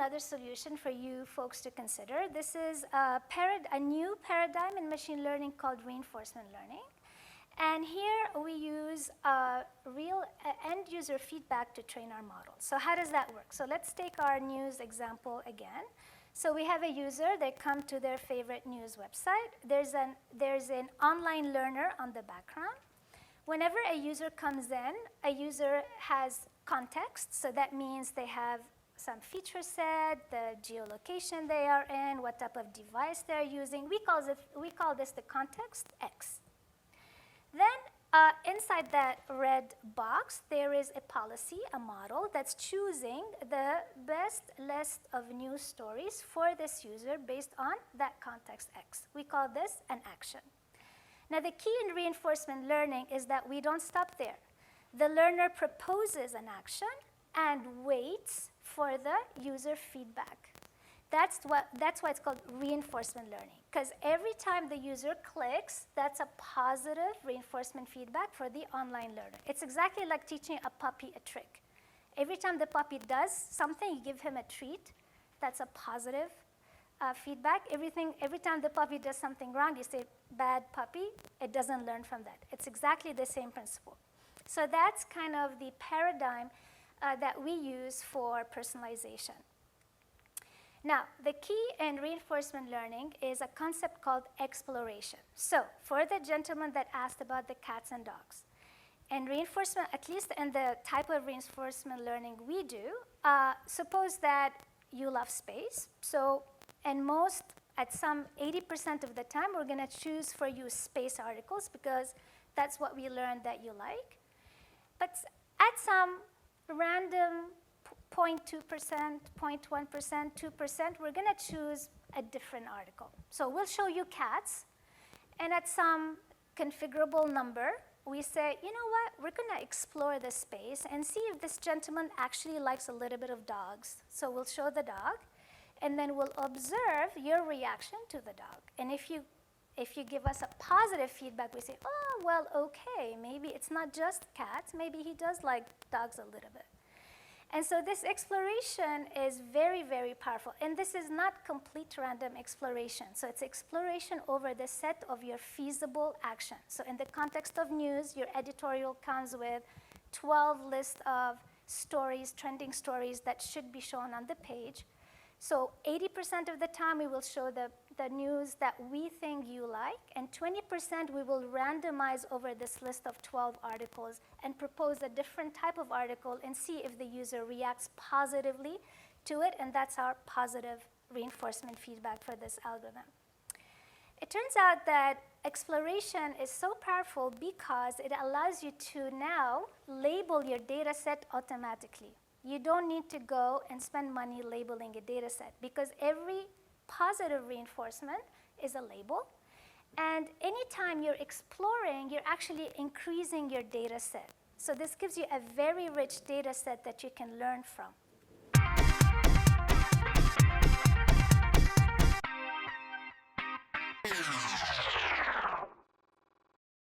another solution for you folks to consider. This is a new paradigm in machine learning called reinforcement learning. And here we use real end user feedback to train our model. So how does that work? So let's take our news example again. So we have a user, they come to their favorite news website. There's an online learner on the background. Whenever a user comes in, a user has context. So that means they have some feature set, the geolocation they are in, what type of device they're using. We call this the context X. Then inside that red box, there is a policy, a model that's choosing the best list of news stories for this user based on that context X. We call this an action. Now, the key in reinforcement learning is that we don't stop there. The learner proposes an action and waits for the user feedback. That's why it's called reinforcement learning, because every time the user clicks, that's a positive reinforcement feedback for the online learner. It's exactly like teaching a puppy a trick. Every time the puppy does something, you give him a treat. That's a positive feedback. Every time the puppy does something wrong, you say, bad puppy. It doesn't learn from that. It's exactly the same principle. So that's kind of the paradigm that we use for personalization. Now, the key in reinforcement learning is a concept called exploration. So for the gentleman that asked about the cats and dogs, and reinforcement, at least in the type of reinforcement learning we do, suppose that you love space. So at some 80% of the time, we're going to choose for you space articles because that's what we learned that you like. But at some random 0.2%, 0.1%, 2%, we're going to choose a different article. So we'll show you cats, and at some configurable number, we say, you know what, we're going to explore this space and see if this gentleman actually likes a little bit of dogs. So we'll show the dog, and then we'll observe your reaction to the dog. And if you give us a positive feedback, we say, oh, well, okay, maybe it's not just cats, maybe he does like dogs a little bit. And so this exploration is very, very powerful. And this is not complete random exploration. So it's exploration over the set of your feasible actions. So in the context of news, your editorial comes with 12 lists of stories, trending stories that should be shown on the page. So 80% of the time, we will show the news that we think you like, and 20% we will randomize over this list of 12 articles and propose a different type of article and see if the user reacts positively to it, and that's our positive reinforcement feedback for this algorithm. It turns out that exploration is so powerful because it allows you to now label your data set automatically. You don't need to go and spend money labeling a data set because every positive reinforcement is a label. And anytime you're exploring, you're actually increasing your data set. So this gives you a very rich data set that you can learn from.